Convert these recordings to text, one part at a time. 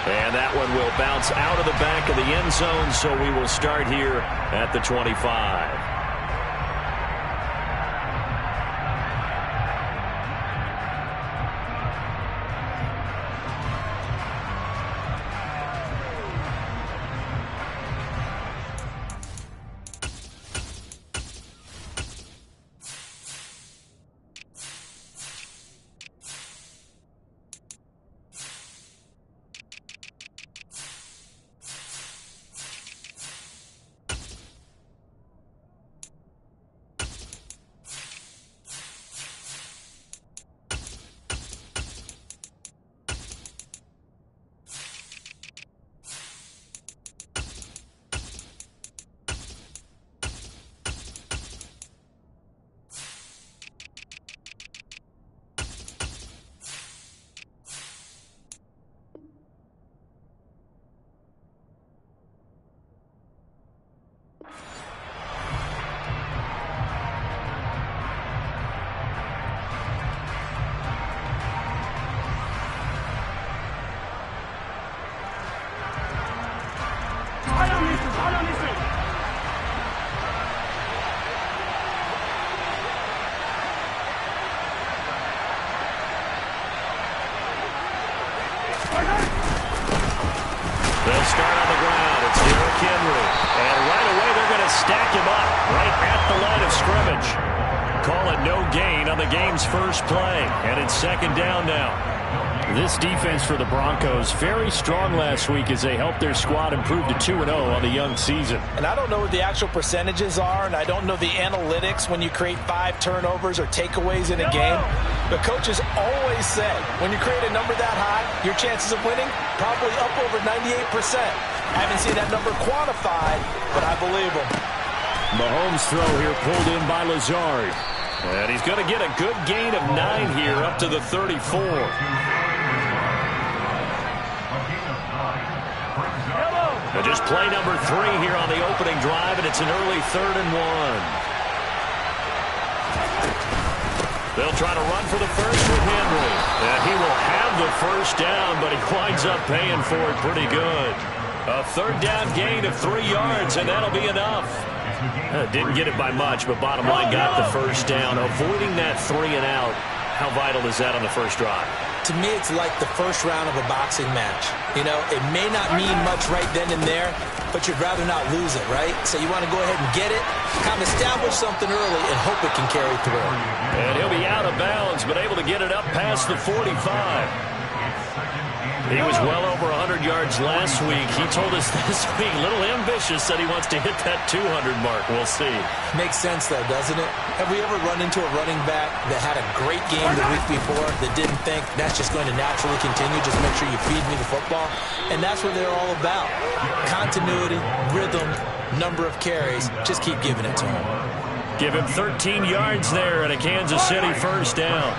And that one will bounce out of the back of the end zone, so we will start here at the 25. They'll start on the ground. It's Derrick Henry. And right away they're going to stack him up right at the line of scrimmage. Call it no gain on the game's first play. And it's second down now. This defense for the Broncos, very strong last week as they helped their squad improve to 2-0 on the young season. And I don't know what the actual percentages are, and I don't know the analytics when you create 5 turnovers or takeaways in a game. But coaches always say, when you create a number that high, your chances of winning probably up over 98%. I haven't seen that number quantified, but I believe them. Mahomes' throw here pulled in by Lazard. And he's going to get a good gain of 9 here up to the 34. And just play number 3 here on the opening drive, and it's an early 3rd and 1. They'll try to run for the first with Henry. And he will have the first down, but he winds up paying for it pretty good. A 3rd down gain of 3 yards, and that'll be enough. Didn't get it by much, but bottom line got the first down. Avoiding that 3 and out, how vital is that on the first drive? To me, it's like the first round of a boxing match. You know, it may not mean much right then and there, but you'd rather not lose it, right? So you want to go ahead and get it, kind of establish something early, and hope it can carry through. And he'll be out of bounds, but able to get it up past the 45. He was well over 100 yards last week. He told us this week, a little ambitious, that he wants to hit that 200 mark. We'll see. Makes sense, though, doesn't it? Have we ever run into a running back that had a great game the week before that didn't think that's just going to naturally continue? Just make sure you feed me the football. And that's what they're all about. Continuity, rhythm, number of carries. Just keep giving it to him. Give him 13 yards there and a Kansas City first down.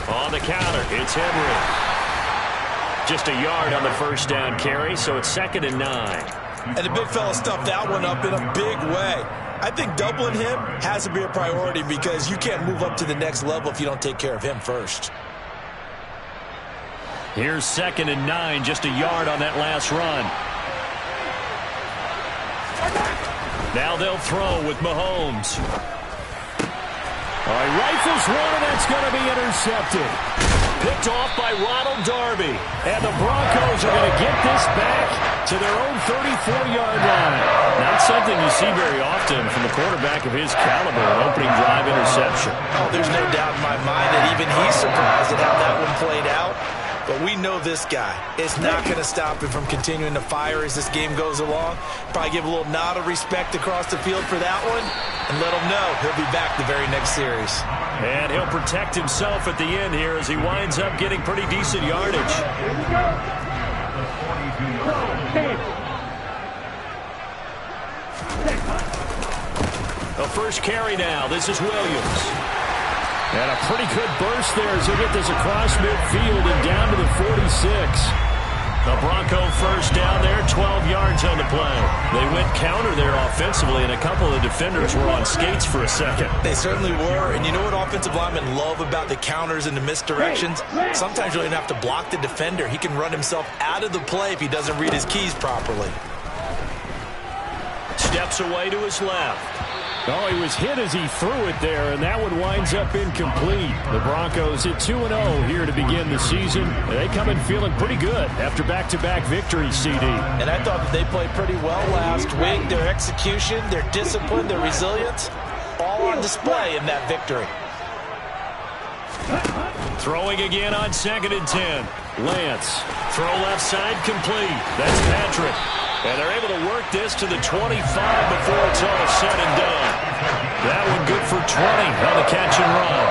On the counter, it's Henry. Just a yard on the first down carry, so it's 2nd and 9. And the big fella stuffed that one up in a big way. I think doubling him has to be a priority because you can't move up to the next level if you don't take care of him first. Here's 2nd and 9, just a yard on that last run. Now they'll throw with Mahomes. All right, rifles one, and that's going to be intercepted. Picked off by Ronald Darby. And the Broncos are going to get this back to their own 34-yard line. Not something you see very often from a quarterback of his caliber, an opening drive interception. Oh, there's no doubt in my mind that even he's surprised at how that one played out. But we know this guy. It's not going to stop him from continuing to fire as this game goes along. Probably give a little nod of respect across the field for that one and let him know he'll be back the very next series. And he'll protect himself at the end here as he winds up getting pretty decent yardage. The first carry now. This is Williams. And a pretty good burst there as he'll get this across midfield and down to the 46. The Bronco first down there, 12 yards on the play. They went counter there offensively, and a couple of defenders were on skates for a second. They certainly were, and you know what offensive linemen love about the counters and the misdirections? Sometimes you don't even have to block the defender. He can run himself out of the play if he doesn't read his keys properly. Steps away to his left. Oh, he was hit as he threw it there, and that one winds up incomplete. The Broncos at 2-0 here to begin the season. They come in feeling pretty good after back-to-back victories, CD. And I thought that they played pretty well last week. Their execution, their discipline, their resilience, all on display in that victory. Throwing again on 2nd and 10. Lance. Throw left side complete. That's Patrick. And they're able to work this to the 25 before it's all said and done. That one good for 20 on the catch and run.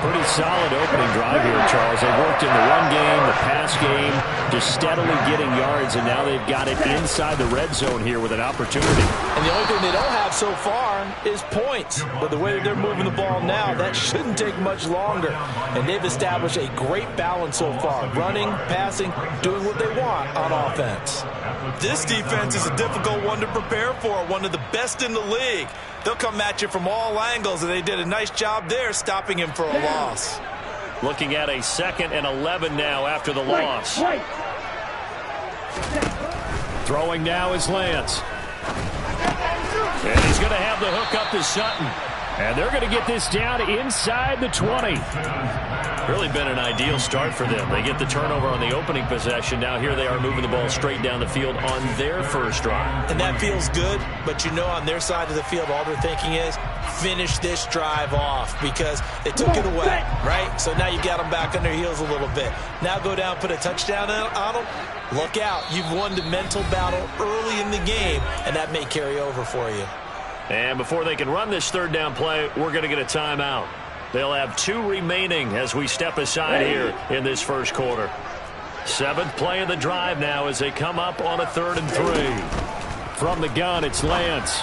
Pretty solid opening drive here, Charles. They worked in the run game, the pass game, just steadily getting yards, and now they've got it inside the red zone here with an opportunity. And the only thing they don't have so far is points. But the way that they're moving the ball now, that shouldn't take much longer. And they've established a great balance so far. Running, passing, doing what they want on offense. This defense is a difficult one to prepare for, one of the best in the league. They'll come at you from all angles, and they did a nice job there stopping him for a loss. Looking at a 2nd and 11 now after the loss. Throwing now is Lance. And he's going to have the hook up to Sutton. And they're going to get this down inside the 20. Really been an ideal start for them. They get the turnover on the opening possession. Now here they are moving the ball straight down the field on their first drive. And that feels good, but you know on their side of the field all they're thinking is finish this drive off because they took it away, right? So now you got them back on their heels a little bit. Now go down, put a touchdown on them. Look out. You've won the mental battle early in the game, and that may carry over for you. And before they can run this 3rd down play, we're going to get a timeout. They'll have 2 remaining as we step aside here in this first quarter. 7th play of the drive now as they come up on a 3rd and 3. From the gun, it's Lance.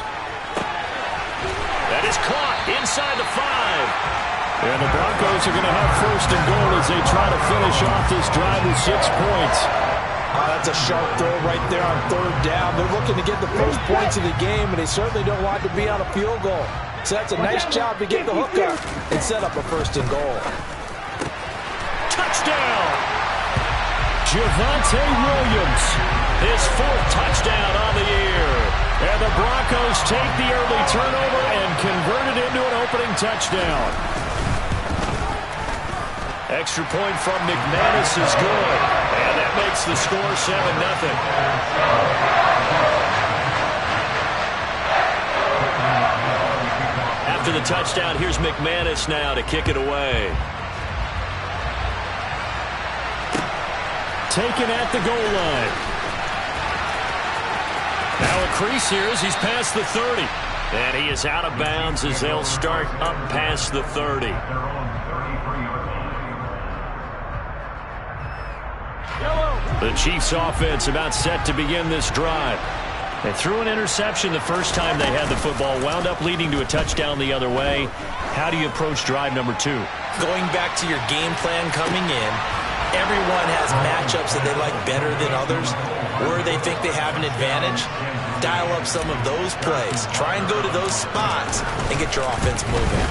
That is caught inside the 5. And the Broncos are going to have 1st and goal as they try to finish off this drive with 6 points. That's a sharp throw right there on 3rd down. They're looking to get the first points of the game, and they certainly don't want to be on a field goal. So that's a nice job to get the hook up and set up a 1st and goal. Touchdown! Javonte Williams. His 4th touchdown on the year. And the Broncos take the early turnover and convert it into an opening touchdown. Extra point from McManus is good. And that makes the score 7-0. After the touchdown, here's McManus now to kick it away. Taken at the goal line. Now a crease here as he's past the 30. And he is out of bounds as they'll start up past the 30. The Chiefs offense about set to begin this drive. They threw an interception the first time they had the football, wound up leading to a touchdown the other way. How do you approach drive number 2? Going back to your game plan coming in, everyone has matchups that they like better than others, where they think they have an advantage. Dial up some of those plays. Try and go to those spots and get your offense moving.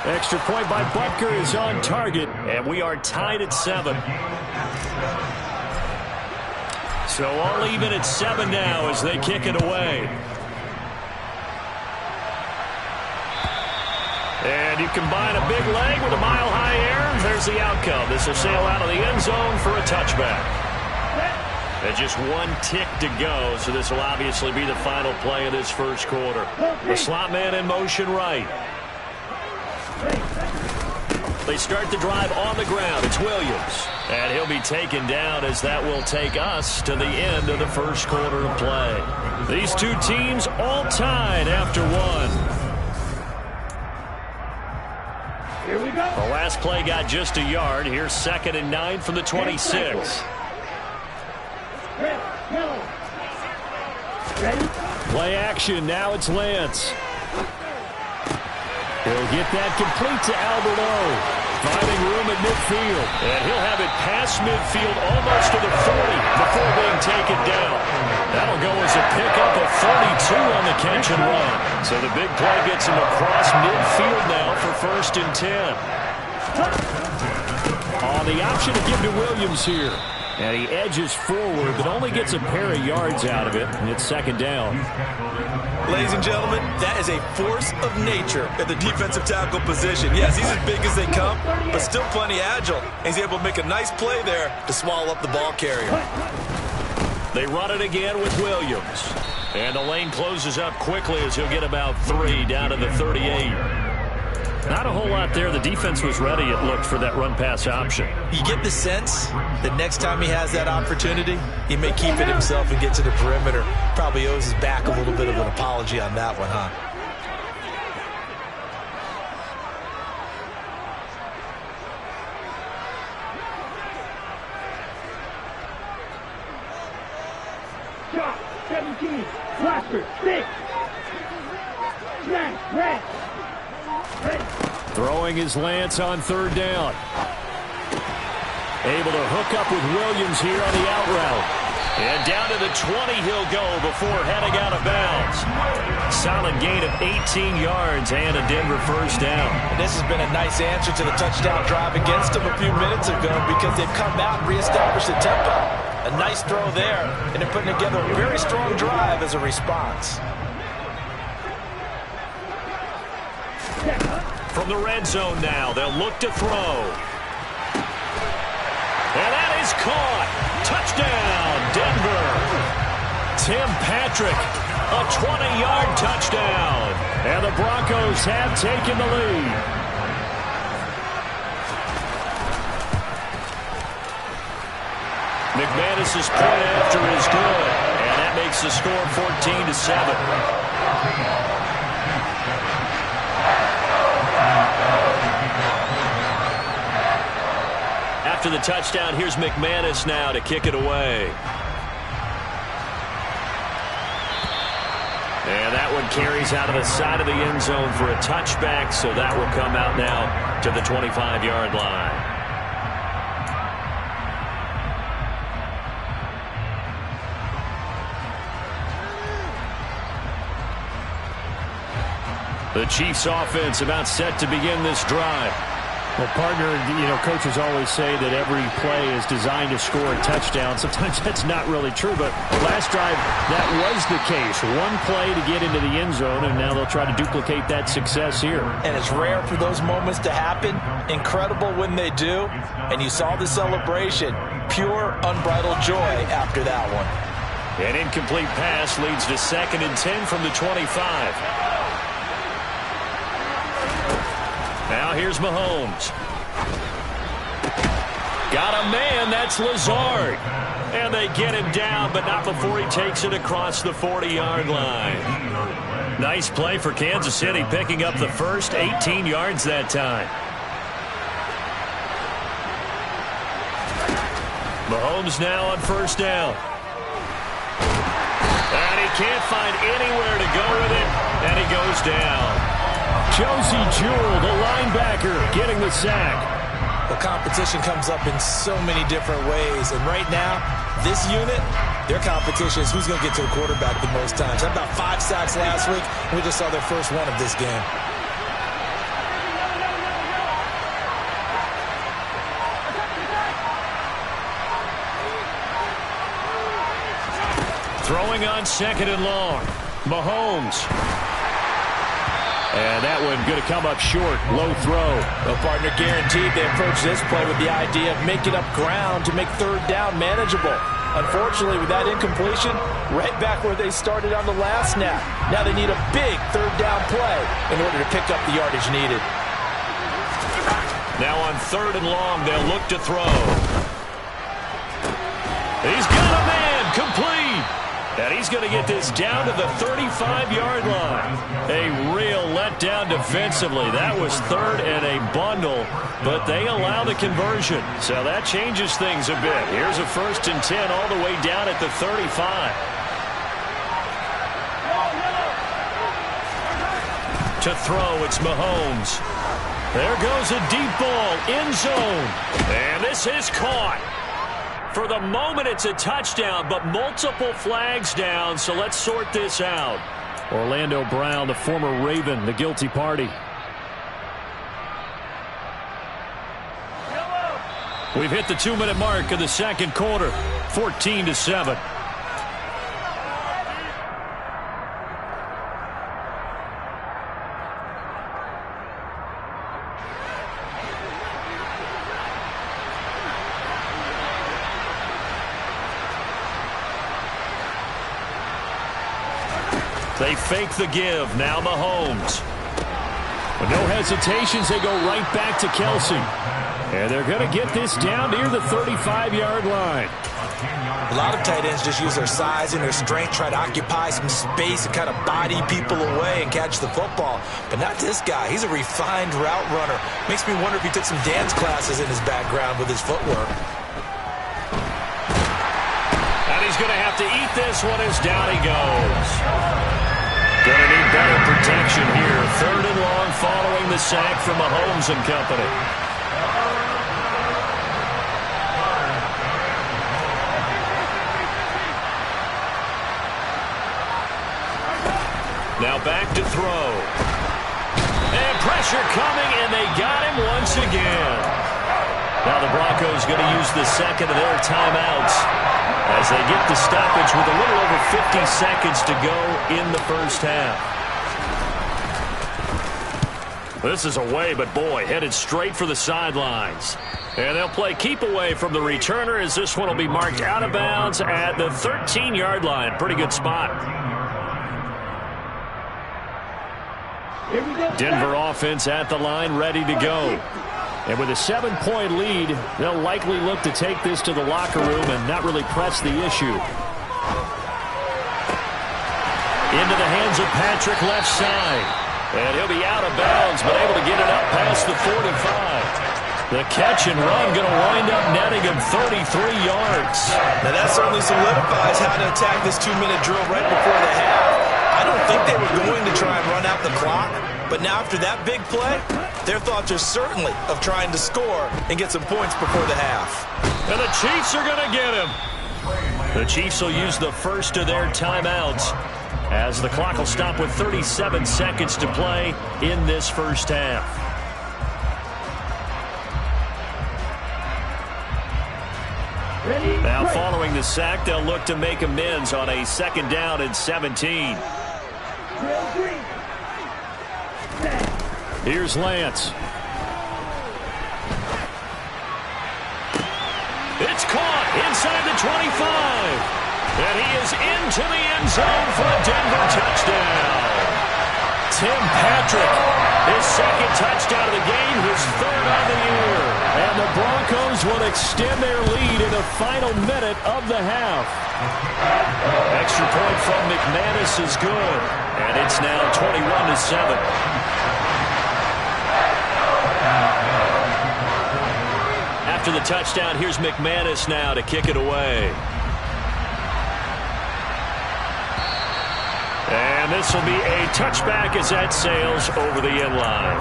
Extra point by Butker is on target. And we are tied at 7. So all even at 7 now as they kick it away. And you combine a big leg with a mile-high air. There's the outcome. This will sail out of the end zone for a touchback. And just 1 tick to go, so this will obviously be the final play of this first quarter. The slot man in motion right. They start the drive on the ground. It's Williams. And he'll be taken down as that will take us to the end of the first quarter of play. These two teams all tied after 1. Here we go. The last play got just a yard. Here's 2nd and 9 from the 26. Play action. Now it's Lance. He'll get that complete to Albert O. Finding room at midfield. And he'll have it past midfield almost to the 40 before being taken down. That'll go as a pickup of 32 on the catch and run. So the big play gets him across midfield now for 1st and 10. On the option to give to Williams here. And he edges forward, but only gets a pair of yards out of it, and it's 2nd down. Ladies and gentlemen, that is a force of nature at the defensive tackle position. Yes, he's as big as they come, but still plenty agile. And he's able to make a nice play there to swallow up the ball carrier. They run it again with Williams. And the lane closes up quickly as he'll get about 3 down to the 38. Not a whole lot there. The defense was ready, it looked, for that run-pass option. You get the sense that next time he has that opportunity, he may keep it himself and get to the perimeter. Probably owes his back a little bit of an apology on that one, huh? Shot, 17, blaster, 6. Smash, red. Throwing his lance on 3rd down. Able to hook up with Williams here on the out route. And down to the 20 he'll go before heading out of bounds. Solid gain of 18 yards and a Denver 1st down. And this has been a nice answer to the touchdown drive against them a few minutes ago because they've come out and reestablished the tempo. A nice throw there, and they're putting together a very strong drive as a response. From the red zone now, they'll look to throw. And that is caught. Touchdown, Denver. Tim Patrick, a 20-yard touchdown. And the Broncos have taken the lead. McManus's point after is good. And that makes the score 14-7. After the touchdown, here's McManus now to kick it away. And that one carries out of the side of the end zone for a touchback, so that will come out now to the 25-yard line. The Chiefs offense about set to begin this drive. Well, partner, coaches always say that every play is designed to score a touchdown. Sometimes that's not really true, but last drive, that was the case. One play to get into the end zone, and now they'll try to duplicate that success here. And it's rare for those moments to happen. Incredible when they do. And you saw the celebration. Pure, unbridled joy after that one. An incomplete pass leads to 2nd and 10 from the 25. Now here's Mahomes. Got a man, that's Lazard. And they get him down, but not before he takes it across the 40-yard line. Nice play for Kansas City, picking up the first 18 yards that time. Mahomes now on 1st down. And he can't find anywhere to go with it, and he goes down. Josie Jewell, the linebacker, getting the sack. The competition comes up in so many different ways. And right now, this unit, their competition is who's going to get to the quarterback the most times. Had about 5 sacks last week. We just saw their first one of this game. Throwing on 2nd and long. Mahomes. And that one going to come up short. Low throw. Well, partner, guaranteed they approach this play with the idea of making up ground to make 3rd down manageable. Unfortunately, with that incompletion, right back where they started on the last snap. Now they need a big 3rd down play in order to pick up the yardage needed. Now on 3rd and long, they'll look to throw. He's got a man, complete. And he's going to get this down to the 35-yard line. A real letdown defensively. That was 3rd and a bundle, but they allow the conversion. So that changes things a bit. Here's a 1st and 10 all the way down at the 35. To throw, it's Mahomes. There goes a deep ball, end zone. And this is caught. For the moment, it's a touchdown, but multiple flags down, so let's sort this out. Orlando Brown, the former Raven, the guilty party. We've hit the 2-minute mark of the second quarter, 14-7. They fake the give. Now Mahomes. With no hesitations, they go right back to Kelsey. And they're going to get this down near the 35-yard line. A lot of tight ends just use their size and their strength, try to occupy some space and kind of body people away and catch the football. But not this guy. He's a refined route runner. Makes me wonder if he took some dance classes in his background with his footwork. And he's going to have to eat this one as down he goes. Going to need better protection here. 3rd and long following the sack from Mahomes and company. Now back to throw. And pressure coming, and they got him once again. Now the Broncos going to use the second of their timeouts as they get the stoppage with a little over 50 seconds to go in the first half. This is away, but boy, headed straight for the sidelines. And they'll play keep away from the returner as this one will be marked out of bounds at the 13-yard line. Pretty good spot. Denver offense at the line, ready to go. And with a 7-point lead, they'll likely look to take this to the locker room and not really press the issue. Into the hands of Patrick, left side. And he'll be out of bounds, but able to get it up past the 45. The catch and run going to wind up netting him 33 yards. Now that certainly solidifies how to attack this 2-minute drill right before the half. I don't think they were going to try and run out the clock, but now after that big play, their thoughts are certainly of trying to score and get some points before the half. And the Chiefs are going to get him. The Chiefs will use the first of their timeouts as the clock will stop with 37 seconds to play in this first half. Now following the sack, they'll look to make amends on a 2nd down and 17. Here's Lance. It's caught inside the 25. And he is into the end zone for a Denver touchdown. Tim Patrick, his 2nd touchdown of the game, his 3rd on the year. And the Broncos will extend their lead in the final minute of the half. Extra point from McManus is good. And it's now 21-7. After the touchdown, here's McManus now to kick it away. And this will be a touchback as that sails over the end line.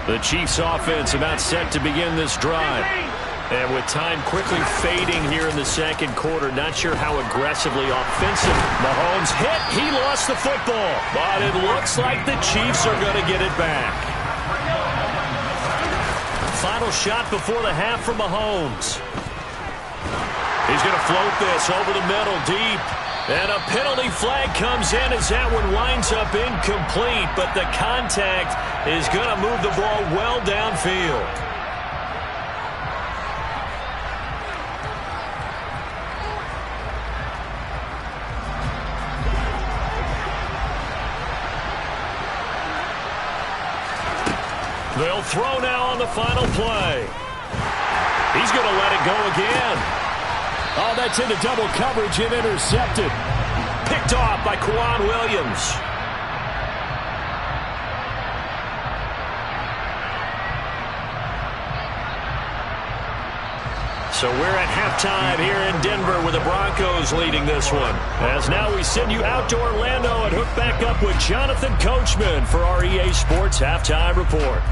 The Chiefs offense about set to begin this drive. And with time quickly fading here in the second quarter, not sure how aggressively offensive. Mahomes hit. He lost the football. But it looks like the Chiefs are going to get it back. Final shot before the half from Mahomes. He's going to float this over the middle deep. And a penalty flag comes in as that one winds up incomplete. But the contact is going to move the ball well downfield. They'll throw now on the final play. He's going to let it go again. Oh, that's into double coverage and intercepted. picked off by Quan Williams. So we're at halftime here in Denver with the Broncos leading this one. As now we send you out to Orlando and hook back up with Jonathan Coachman for our EA Sports Halftime Report.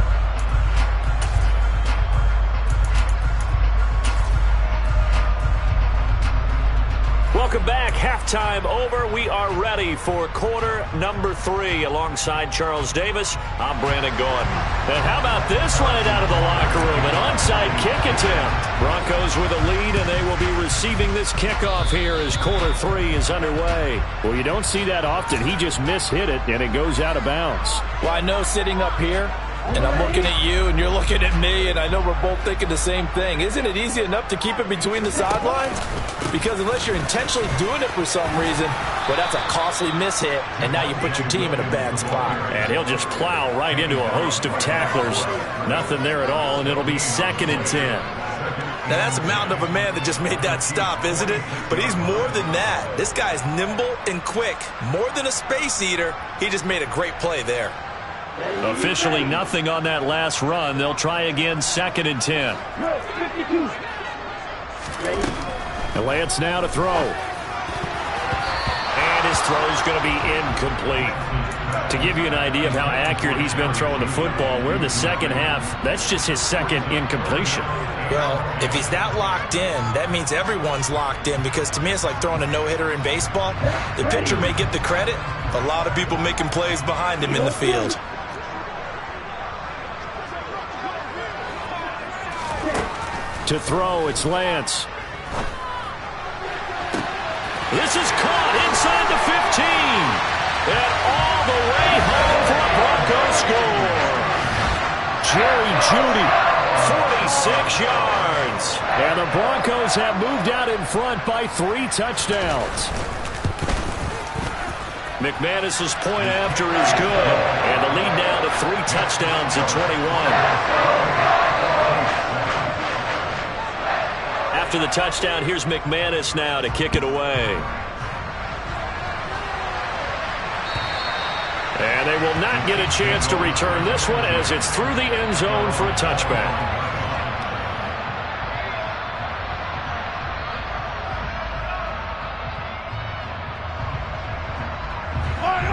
Welcome back. Halftime over. We are ready for quarter number 3. Alongside Charles Davis, I'm Brandon Gordon. And how about this one out of the locker room? An onside kick attempt. Broncos with a lead, and they will be receiving this kickoff here as quarter 3 is underway. Well, you don't see that often. He just mishit it, and it goes out of bounds. Well, I know sitting up here, and I'm looking at you, and you're looking at me, and I know we're both thinking the same thing. Isn't it easy enough to keep it between the sidelines? Because unless you're intentionally doing it for some reason, well, that's a costly mishit, and now you put your team in a bad spot. And he'll just plow right into a host of tacklers. Nothing there at all, and it'll be 2nd and 10. Now, that's a mountain of a man that just made that stop, isn't it? But he's more than that. This guy's nimble and quick. More than a space eater, he just made a great play there. Officially nothing on that last run. They'll try again, 2nd and 10. And Lance now to throw. And his throw's going to be incomplete. To give you an idea of how accurate he's been throwing the football, we're in the second half. That's just his 2nd incompletion. Well, if he's that locked in, that means everyone's locked in, because to me it's like throwing a no-hitter in baseball. The pitcher may get the credit, a lot of people making plays behind him in the field. To throw, it's Lance. This is caught inside the 15. And all the way home for a Broncos score. Jerry Jeudy, 46 yards. and the Broncos have moved out in front by 3 touchdowns. McManus's point after is good. And the lead now to 3 touchdowns at 21. After the touchdown, here's McManus now to kick it away. And they will not get a chance to return this one as it's through the end zone for a touchback.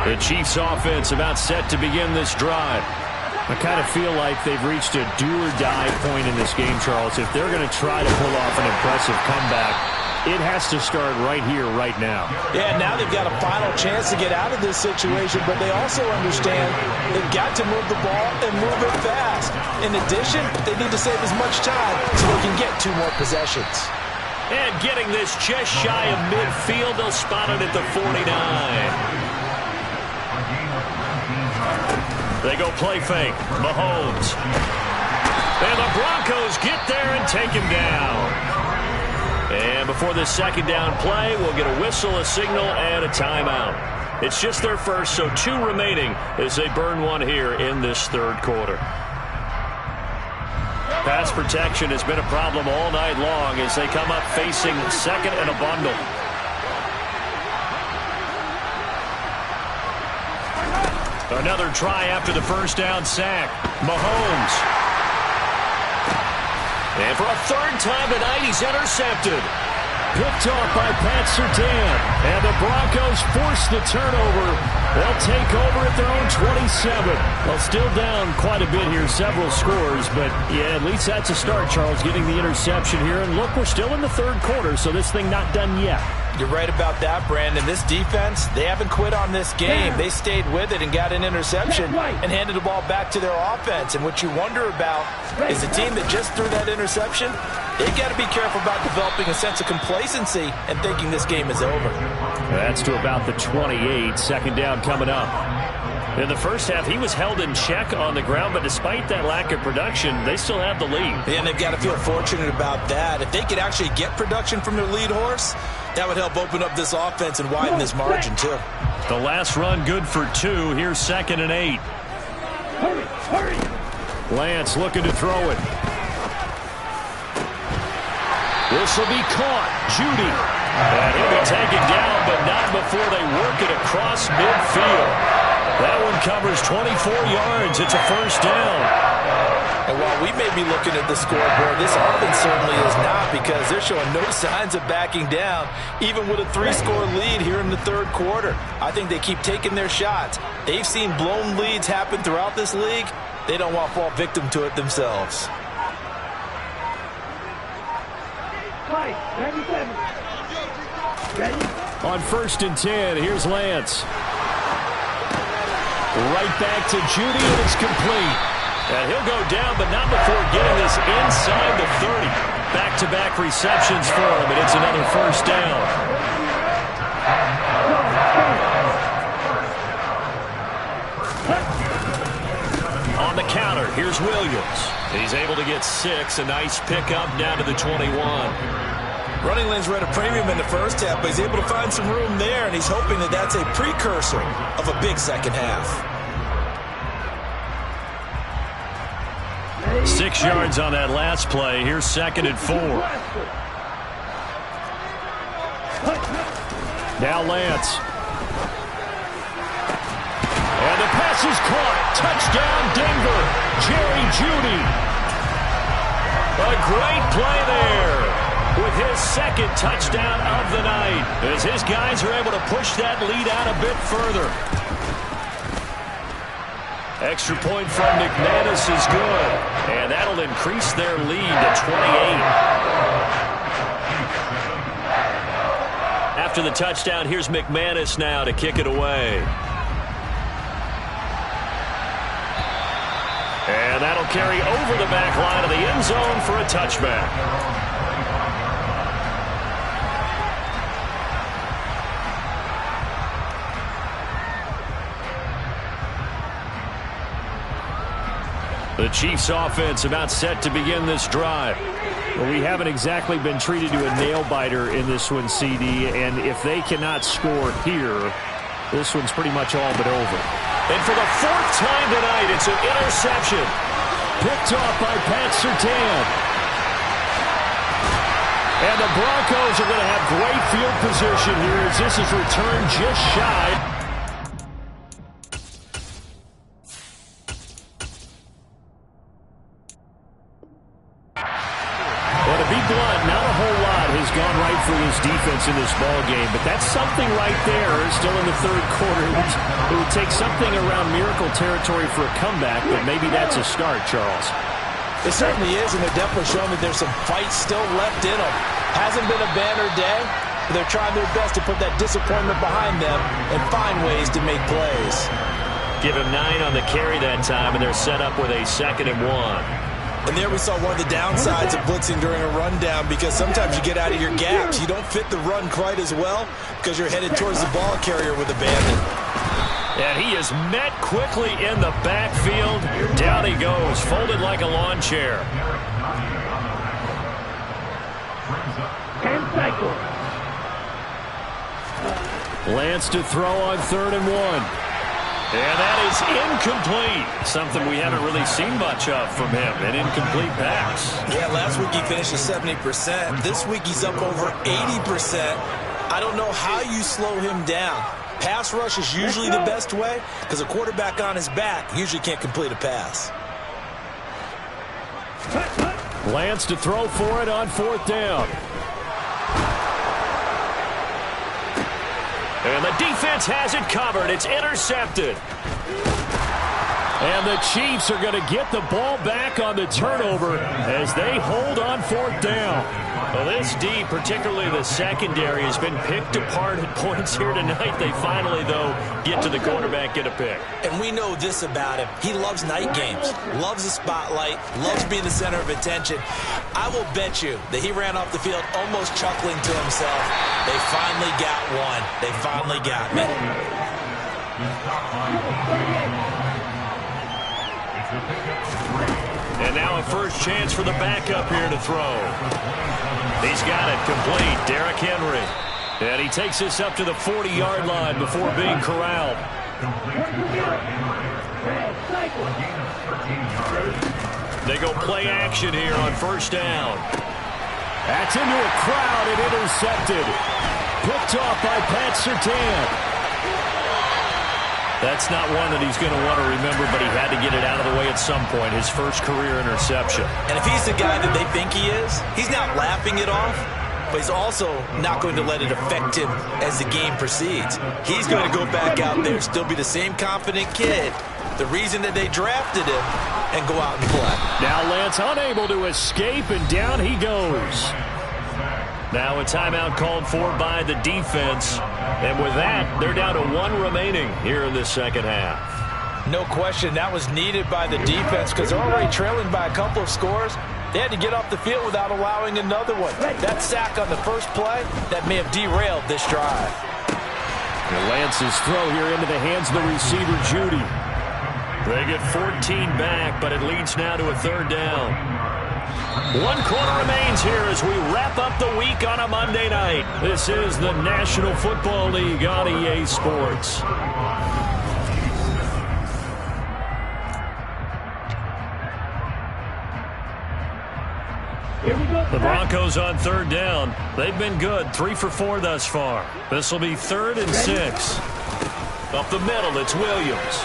The Chiefs offense about set to begin this drive. I kind of feel like they've reached a do-or-die point in this game, Charles. If they're going to try to pull off an impressive comeback, it has to start right here, right now. Yeah, now they've got a final chance to get out of this situation, but they also understand they've got to move the ball and move it fast. In addition, they need to save as much time so they can get 2 more possessions. And getting this just shy of midfield, they'll spot it at the 49. They go play fake. Mahomes. And the Broncos get there and take him down. And before this 2nd down play, we'll get a whistle, a signal, and a timeout. It's just their first, so 2 remaining as they burn 1 here in this 3rd quarter. Pass protection has been a problem all night long as they come up facing 2nd and a bundle. Another try after the 1st down sack. Mahomes. And for a 3rd time tonight, he's intercepted. Picked off by Pat Surtain. And the Broncos force the turnover. They'll take over at their own 27. Well, still down quite a bit here, several scores. But, yeah, at least that's a start, Charles, getting the interception here. And look, we're still in the 3rd quarter, so this thing not done yet. You're right about that, Brandon. This defense, they haven't quit on this game. They stayed with it and got an interception and handed the ball back to their offense. And what you wonder about is the team that just threw that interception, they got to be careful about developing a sense of complacency and thinking this game is over. That's to about the 28. 2nd down coming up. In the first half, he was held in check on the ground, but despite that lack of production, they still have the lead. And they've got to feel fortunate about that. If they could actually get production from their lead horse, that would help open up this offense and widen this margin, too. The last run good for 2. Here's 2nd and 8. Hurry! Lance looking to throw it. This will be caught. Jeudy And he'll be taken down, but not before they work it across midfield. That one covers 24 yards. It's a first down. And while we may be looking at the scoreboard, this offense certainly is not, because they're showing no signs of backing down, even with a 3-score lead here in the third quarter. I think they keep taking their shots. They've seen blown leads happen throughout this league. They don't want to fall victim to it themselves. On 1st and 10, here's Lance. Right back to Judy, and it's complete. And he'll go down, but not before getting this inside the 30. Back-to-back receptions for him, and it's another first down. On the counter, here's Williams. He's able to get 6, a nice pickup down to the 21. Running lanes were at a premium in the first half, but he's able to find some room there, and he's hoping that that's a precursor of a big second half. 6 yards on that last play. Here's 2nd and 4. Now Lance. And the pass is caught. Touchdown, Denver. Jerry Jeudy. A great play there with his 2nd touchdown of the night, as his guys are able to push that lead out a bit further. Extra point from McManus is good, and that'll increase their lead to 28. After the touchdown, here's McManus now to kick it away. And that'll carry over the back line of the end zone for a touchback. The Chiefs offense about set to begin this drive. Well, we haven't exactly been treated to a nail-biter in this one, CD, and if they cannot score here, this one's pretty much all but over. And for the 4th time tonight, it's an interception. Picked off by Pat Surtain. And the Broncos are going to have great field position here as this is returned just shy. Gone right for this defense in this ball game, but that's something right there. Still in the third quarter, it would take something around miracle territory for a comeback, but maybe that's a start, Charles. It certainly is, and they're definitely showing that there's some fight still left in them. Hasn't been a banner day, but they're trying their best to put that disappointment behind them and find ways to make plays. Give him 9 on the carry that time, and they're set up with a 2nd and 1. And there we saw one of the downsides of blitzing during a rundown, because sometimes you get out of your gaps. You don't fit the run quite as well because you're headed towards the ball carrier with abandon. And he is met quickly in the backfield. Down he goes, folded like a lawn chair. Lance to throw on 3rd and 1. And that is incomplete. Something we haven't really seen much of from him, an incomplete pass. Yeah, last week he finished at 70%. This week he's up over 80%. I don't know how you slow him down. Pass rush is usually the best way, because a quarterback on his back usually can't complete a pass. Lance to throw for it on 4th down. And the defense has it covered. It's intercepted. And the Chiefs are going to get the ball back on the turnover as they hold on 4th down. Well, this D, particularly the secondary, has been picked apart at points here tonight. They finally, though, get to the quarterback, get a pick. And we know this about him. He loves night games, loves the spotlight, loves being the center of attention. I will bet you that he ran off the field almost chuckling to himself. They finally got one. They finally got me. And now a first chance for the backup here to throw. He's got it complete, Derrick Henry. And he takes this up to the 40-yard line before being corralled. They go play action here on 1st down. That's into a crowd and intercepted. Picked off by Pat Surtain. That's not one that he's going to want to remember, but he had to get it out of the way at some point. His first career interception. And if he's the guy that they think he is, he's not laughing it off, but he's also not going to let it affect him as the game proceeds. He's going to go back out there, still be the same confident kid, the reason that they drafted him, and go out and play. Now Lance unable to escape, and down he goes. Now a timeout called for by the defense. And with that, they're down to 1 remaining here in the second half. No question, that was needed by the defense because they're already trailing by a couple of scores. They had to get off the field without allowing another one. That sack on the first play, that may have derailed this drive. And Lance's throw here into the hands of the receiver, Judy. They get 14 back, but it leads now to a 3rd down. 1 quarter remains here as we wrap up the week on a Monday night. This is the National Football League on EA Sports. The Broncos on 3rd down. They've been good, 3 for 4 thus far. This will be 3rd and 6. Up the middle, it's Williams.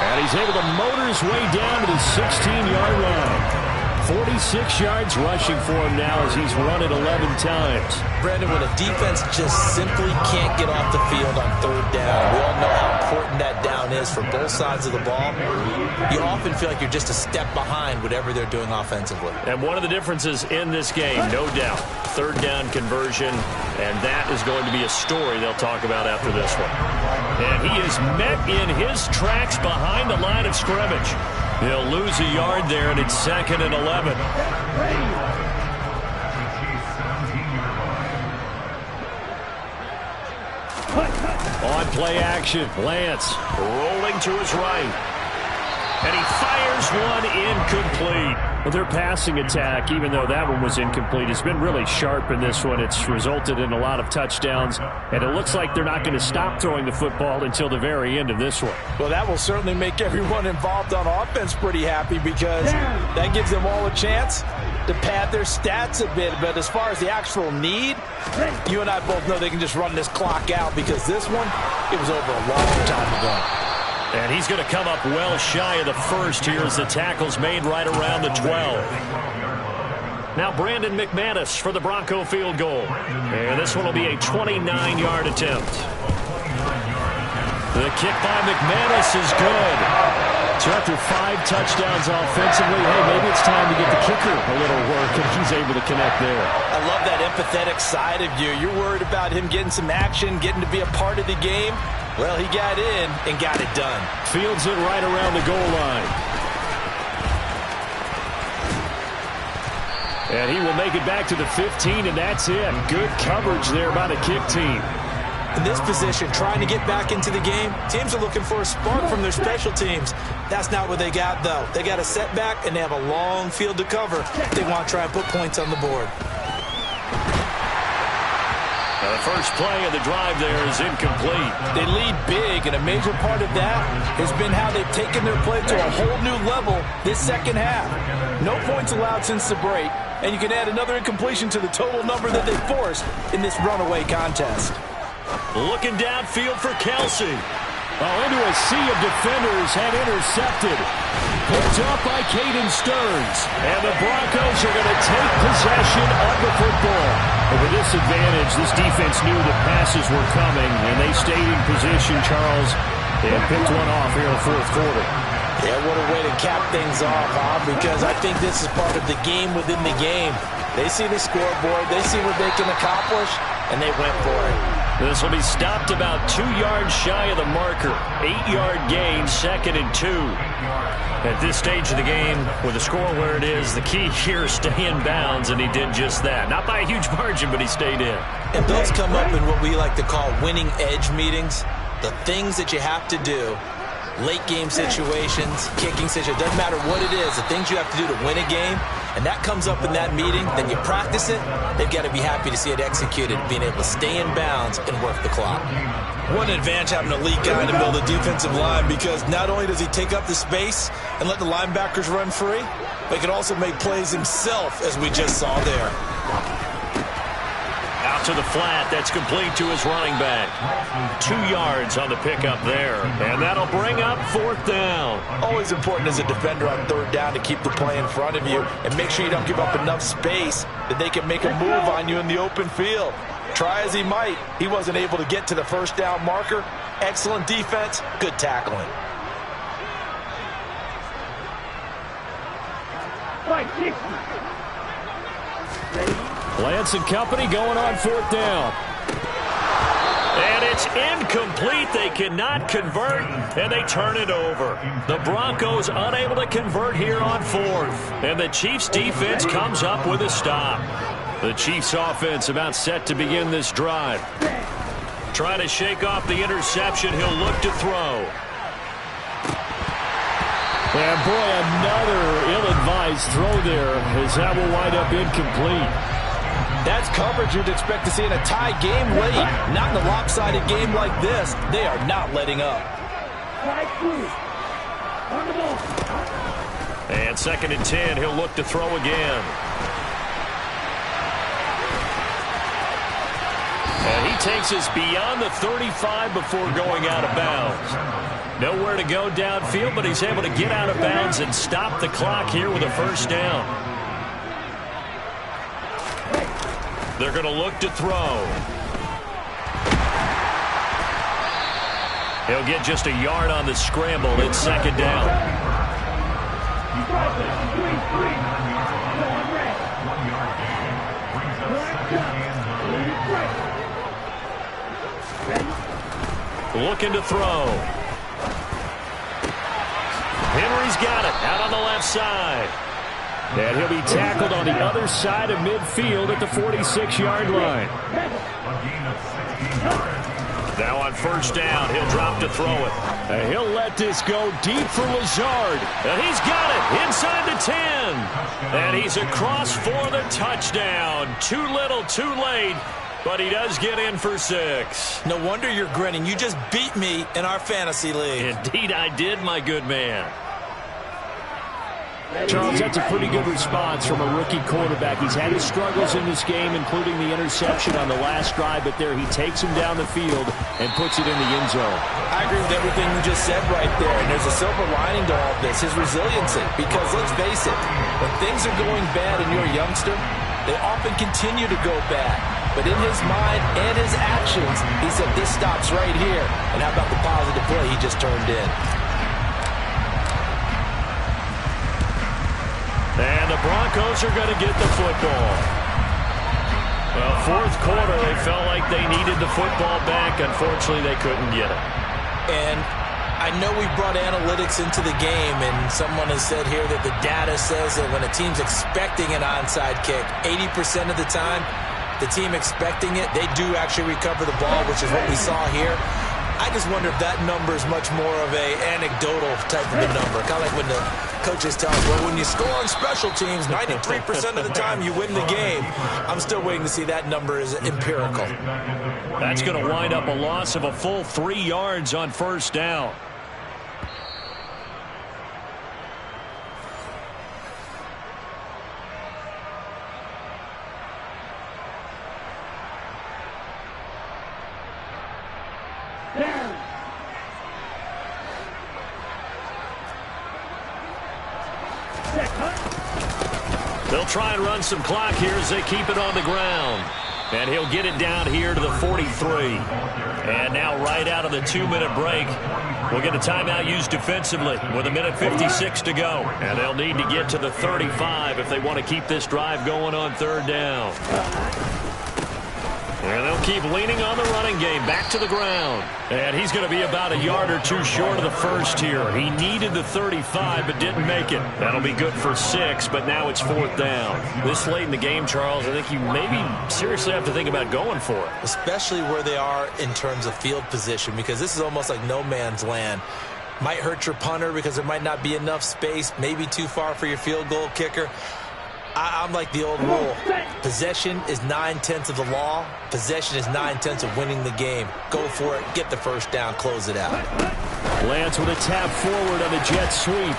And he's able to motor his way down to the 16-yard line. 46 yards rushing for him now as he's run it 11 times. Brandon, when a defense just simply can't get off the field on 3rd down, we all know how important that down is for both sides of the ball. You often feel like you're just a step behind whatever they're doing offensively. And one of the differences in this game, no doubt, 3rd down conversion, and that is going to be a story they'll talk about after this one. And he is met in his tracks behind the line of scrimmage. He'll lose a yard there, and it's 2nd and 11. On play action, Lance Rolling to his right. And he fires one incomplete. Well, their passing attack, even though that one was incomplete, has been really sharp in this one. It's resulted in a lot of touchdowns, and it looks like they're not going to stop throwing the football until the very end of this one. Well, that will certainly make everyone involved on offense pretty happy because that gives them all a chance to pad their stats a bit. But as far as the actual need, you and I both know they can just run this clock out because this one, it was over a long time ago. And he's going to come up well shy of the first here as the tackle's made right around the 12. Now Brandon McManus for the Bronco field goal. And this one will be a 29-yard attempt. The kick by McManus is good. So after 5 touchdowns offensively, hey, maybe it's time to get the kicker a little work, and he's able to connect there. I love that empathetic side of you. You're worried about him getting some action, getting to be a part of the game. Well, he got in and got it done. Fields it right around the goal line. And he will make it back to the 15, and that's it. Good coverage there by the kick team. In this position, trying to get back into the game, teams are looking for a spark from their special teams. That's not what they got, though. They got a setback, and they have a long field to cover. They want to try and put points on the board. The first play of the drive there is incomplete. They lead big, and a major part of that has been how they've taken their play to a whole new level this second half. No points allowed since the break, and you can add another incompletion to the total number that they forced in this runaway contest. Looking downfield for Kelsey. Into a sea of defenders and intercepted. Picked up by Caden Stearns. And the Broncos are going to take possession of the football. And with this advantage, this defense knew the passes were coming, and they stayed in position, Charles, and picked one off here in the 4th quarter. Yeah, what a way to cap things off, because I think this is part of the game within the game. They see the scoreboard, they see what they can accomplish, and they went for it. This will be stopped about 2 yards shy of the marker. 8-yard gain, 2nd and 2. At this stage of the game, with the score where it is, the key here is stay in bounds, and he did just that. Not by a huge margin, but he stayed in. And those come up in what we like to call winning edge meetings. The things that you have to do, late game situations, kicking situations, doesn't matter what it is, the things you have to do to win a game, and that comes up in that meeting, then you practice it, they've got to be happy to see it executed, being able to stay in bounds and work the clock. What an advantage having an elite guy to build a defensive line, because not only does he take up the space and let the linebackers run free, but he can also make plays himself, as we just saw there. Out to the flat. That's complete to his running back. 2 yards on the pickup there. And that'll bring up 4th down. Always important as a defender on 3rd down to keep the play in front of you and make sure you don't give up enough space that they can make a move on you in the open field. Try as he might, he wasn't able to get to the 1st down marker. Excellent defense, good tackling. Lance and company going on 4th down. And it's incomplete. They cannot convert, and they turn it over. The Broncos unable to convert here on 4th. And the Chiefs defense comes up with a stop. The Chiefs offense about set to begin this drive. Trying to shake off the interception. He'll look to throw. And boy, another ill-advised throw there, as that will wind up incomplete. That's coverage you'd expect to see in a tie game late. Not in a lopsided game like this. They are not letting up. And 2nd and 10, he'll look to throw again. And he takes us beyond the 35 before going out of bounds. Nowhere to go downfield, but he's able to get out of bounds and stop the clock here with a 1st down. They're going to look to throw. He'll get just a yard on the scramble. It's 2nd down. Looking to throw. Henry's got it out on the left side. And he'll be tackled on the other side of midfield at the 46-yard line. Now on 1st down, he'll drop to throw it. And he'll let this go deep for Lazard. And he's got it inside the 10. And he's across for the touchdown. Too little, too late. But he does get in for 6. No wonder you're grinning. You just beat me in our fantasy league. Indeed I did, my good man. Charles, that's a pretty good response from a rookie quarterback. He's had his struggles in this game, including the interception on the last drive, but there he takes him down the field and puts it in the end zone. I agree with everything you just said right there, and there's a silver lining to all of this, his resiliency. Because let's face it, when things are going bad and you're a youngster, they often continue to go bad. But in his mind and his actions, he said, this stops right here. And how about the positive play he just turned in? And the Broncos are going to get the football. Well, 4th quarter, they felt like they needed the football back. Unfortunately, they couldn't get it. And I know we brought analytics into the game, and someone has said here that the data says that when a team's expecting an onside kick, 80% of the time, the team expecting it, they do actually recover the ball, which is what we saw here. I just wonder if that number is much more of a anecdotal type of a number. Kind of like when the coaches tell us, well, when you score on special teams, 93% of the time you win the game. I'm still waiting to see that number is empirical. That's going to wind up a loss of a full 3 yards on 1st down. They'll try and run some clock here as they keep it on the ground. And he'll get it down here to the 43. And now right out of the 2-minute break, we'll get a timeout used defensively with 1:56 to go. And they'll need to get to the 35 if they want to keep this drive going on 3rd down. And they'll keep leaning on the running game. Back to the ground. And he's going to be about a yard or two short of the 1st here. He needed the 35 but didn't make it. That'll be good for 6, but now it's 4th down. This late in the game, Charles, I think you maybe seriously have to think about going for it. Especially where they are in terms of field position, because this is almost like no man's land. Might hurt your punter because there might not be enough space, maybe too far for your field goal kicker. I'm like the old rule. Possession is 9/10 of the law. Possession is 9/10 of winning the game. Go for it. Get the first down. Close it out. Lance with a tap forward on the jet sweep.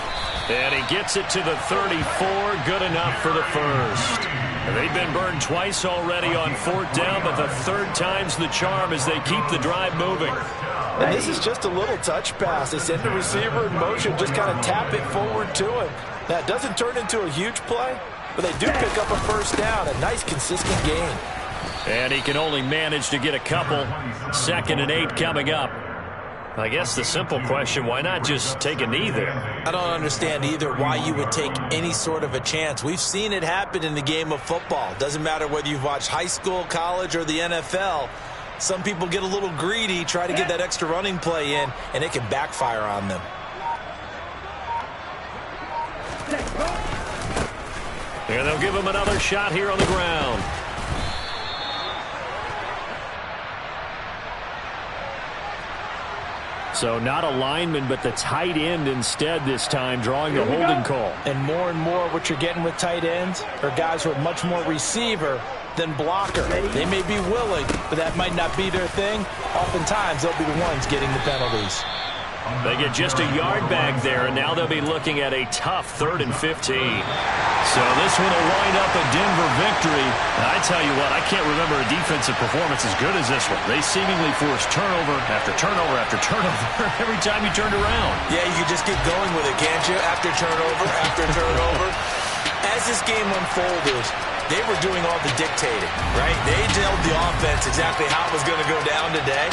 And he gets it to the 34. Good enough for the first. They've been burned twice already on 4th down, but the third time's the charm as they keep the drive moving. And this is just a little touch pass. They send the receiver in motion, just kind of tap it forward to him. That doesn't turn into a huge play, but they do pick up a first down. A nice, consistent gain. And he can only manage to get a couple. 2nd and 8 coming up. I guess the simple question, why not just take a knee there? I don't understand either why you would take any sort of a chance. We've seen it happen in the game of football. Doesn't matter whether you've watched high school, college, or the NFL. Some people get a little greedy, try to get that extra running play in, and it can backfire on them. And they'll give him another shot here on the ground. So not a lineman, but the tight end instead this time, drawing the holding call. And more what you're getting with tight ends are guys who are much more receiver than blocker. They may be willing, but that might not be their thing. Oftentimes, they'll be the ones getting the penalties. They get just a yard back there, and now they'll be looking at a tough 3rd and 15. So this one will wind up a Denver victory. And I tell you what, I can't remember a defensive performance as good as this one. They seemingly forced turnover after turnover after turnover every time you turned around. Yeah, you could just get going with it, can't you? After turnover. As this game unfolded, they were doing all the dictating, right? They told the offense exactly how it was going to go down today.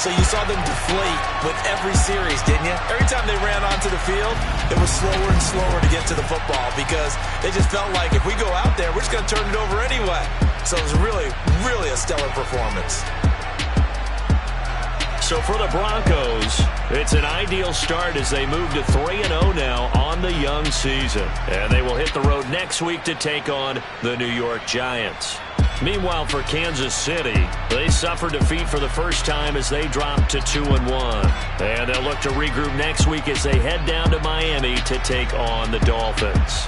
So you saw them deflate with every series, didn't you? Every time they ran onto the field, it was slower and slower to get to the football because they just felt like if we go out there, we're just going to turn it over anyway. So it was really, really a stellar performance. So for the Broncos, it's an ideal start as they move to 3-0 now on the young season. And they will hit the road next week to take on the New York Giants. Meanwhile, for Kansas City, they suffered defeat for the first time as they dropped to 2-1. And they'll look to regroup next week as they head down to Miami to take on the Dolphins.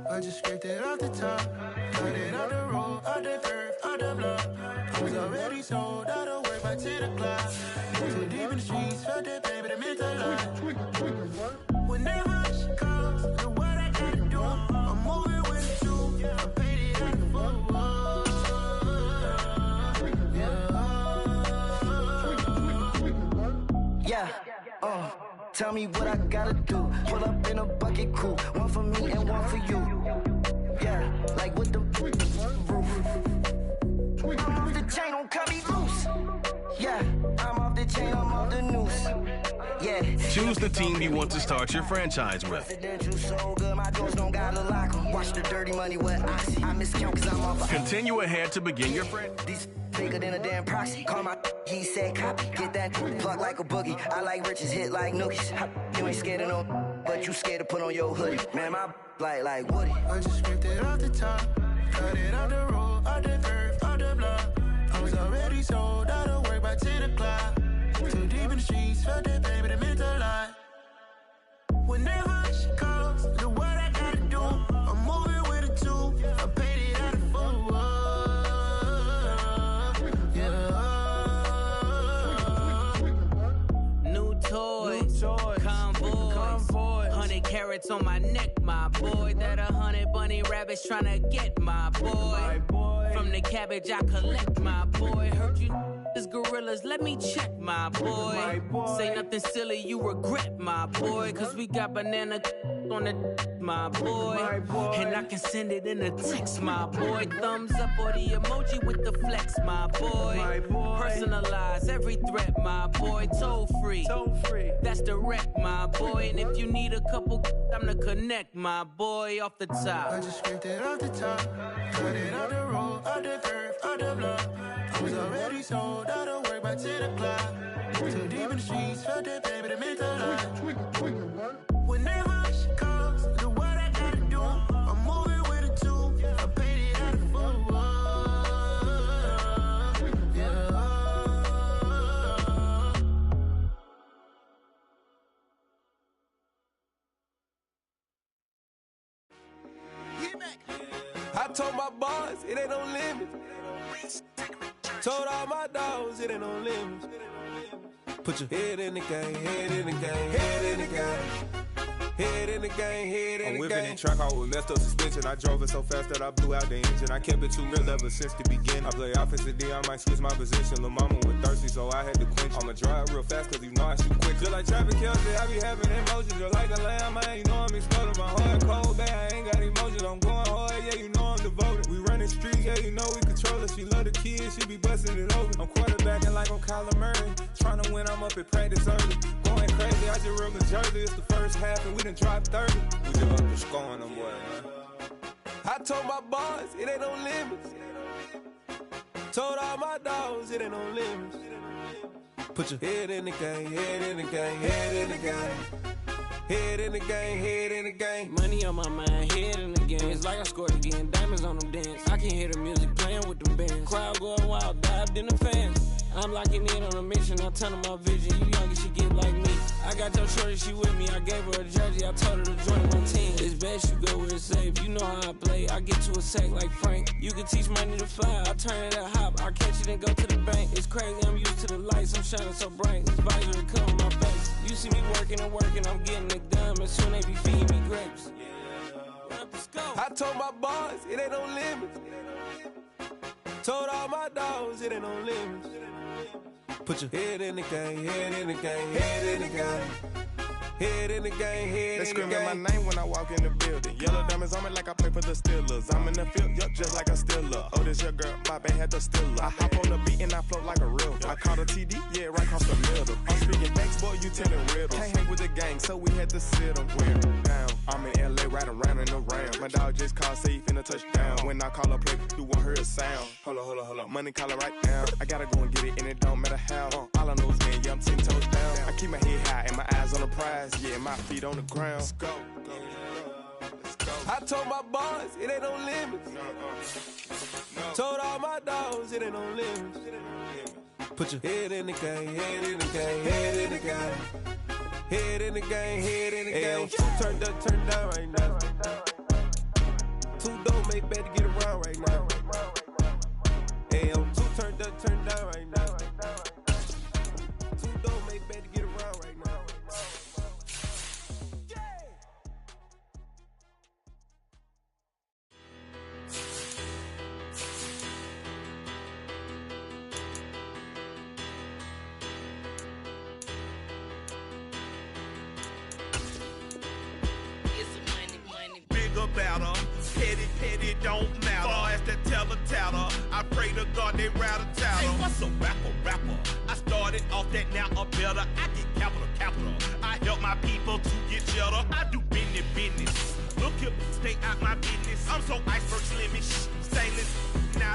I just scraped it off the top, got it on the road, on the dirt, on the block. I was already sold, I don't work by 10 o'clock. Too deep in the streets, felt that pain, but it meant a lot. Whenever she calls, do what I gotta do. I'm moving with it too, I'm painted like a fool. Yeah, tell me what I gotta do. Pull up in a bucket crew, one for me and one for you. Yeah, like with the roof. I'm off the chain, don't cut me loose. Yeah, I'm off the chain, I'm off the noose. Yeah. Choose the team you want to start your franchise with. So good, my doors don't gotta lock 'em. Watch the dirty money what I see. I miscount cause I'm off. Continue ahead to begin your franchise. These bigger than a damn proxy. Call my he said copy. Get that plug like a boogie. I like riches, hit like nookies. You ain't scared of no. but you scared to put on your hoodie. Man, my like Woody. I just scraped it off the top, cut it on the road, on the curve, on the block. I was already sold out of work by 10 o'clock. Too deep in the streets, felt that baby, that meant a lot. Whenever she calls, do what I gotta do. I'm moving with a two, I paid it out of full. Yeah. New toys, convoys, 100 carats on my neck, my boy. That 100 bunny rabbits tryna get my boy. From the cabbage I collect, my boy. Heard you is gorillas, let me check, my boy. Say nothing silly, you regret, my boy. Cause we got banana on the my boy. And I can send it in a text, my boy. Thumbs up or the emoji with the flex, my boy. Personalize every threat, my boy. Toll free, that's direct, my boy. And if you need a couple, I'm to connect, my boy, off the top. I just scraped it off the top, cut it on the road, on the curve, on the block. I was already sold out of work by 10 o'clock. Too deep in the streets, felt that baby, that meant a lot. Whenever she calls, do what I gotta do. I'm moving with a two, I paid it out of full. Yeah. I told my boss, it ain't no limit. Told all my dogs, it ain't no limit. Put your head in the game, head in the game, head in the game. Head in the game, head in the game. I'm whipping in track, I was messed up suspension. I drove it so fast that I blew out the engine. I kept it too real ever since the beginning. I play offensive D, I might switch my position. Lil' mama was thirsty, so I had to quench. I'ma drive real fast, cause you know I shoot quick. Just like traffic Kelsey, I be having emotions. Just like a lamb, man, you know I'm exploding. My heart cold, bad, I ain't got emotions. I'm going hard, yeah, you know I'm devoted. We running streets, yeah, you know we control it. She love the kids, she be busting it over. I'm quarterbacking like I'm Kyler Murray. Trying to win, I'm up at practice early. Going crazy, I just real the jersey. It's the first half and we done dropped 30. We just up to scoring them, boy, man. I told my boss, it ain't no limits. Told all my dogs, it ain't no limits. Put your head in the game, head in the game, head in the game. Head in the game, head in the game. Money on my mind, head in the game. It's like I scored again, diamonds on them dance. I can hear the music playing with them bands. Crowd going wild, dived in the fans. I'm locking in on a mission, I tell her my vision. You young and she get like me. I got your shorty, she with me. I gave her a jersey, I told her to join my team. It's best you go where it's safe. You know how I play. I get to a sack like Frank. You can teach money to fly. I turn it a hop. I catch it and go to the bank. It's crazy, I'm used to the lights. I'm shining so bright. This visor will cover my face. You see me working and working. I'm getting it done. And soon they be feeding me grapes. Let's go. I told my boss, it ain't no limits. Told all my dogs, it ain't no limits. Put your head in the game, head in the game, head in the game. Head in the game, head they in the game. They screaming my name when I walk in the building. Yellow diamonds on me like I play for the Steelers. I'm in the field, yup, just like a Steeler. Oh, this your girl, my band had the Steeler. I hop on the beat and I float like a river. I caught a TD, yeah, right across the middle. I'm speaking thanks, boy, you telling riddles. Can't hang with the gang, so we had to sit them down. I'm in LA, riding around in the round. My dog just called, say he finna touchdown. When I call a play, you won't hear a sound. Hold up, money calling right now. I gotta go and get it, and it don't matter how. All I know is, man, yeah, I'm 10 toes down. I keep my head high and my eyes on the prize. Yeah, my feet on the ground. Let's go. Let's go. I told my boss, it ain't no limits. Told all my dogs, it ain't no limits. Put your head in the game, head in the game, head in the game. Head in the game, head in the game. Two turned up, turned down right now. Two don't make bad to get around right now. Hey, I'm two turned up, turned down right now. Two don't make bad to get around right now. Better. Petty don't matter. Far as that teller, I pray to God they rattle tattle. Hey, what's a rapper? I started off that, now I'm better. I get capital. I help my people to get cheddar. I do business. Look here, stay out my business. I'm so iceberg slimish, stainless. Now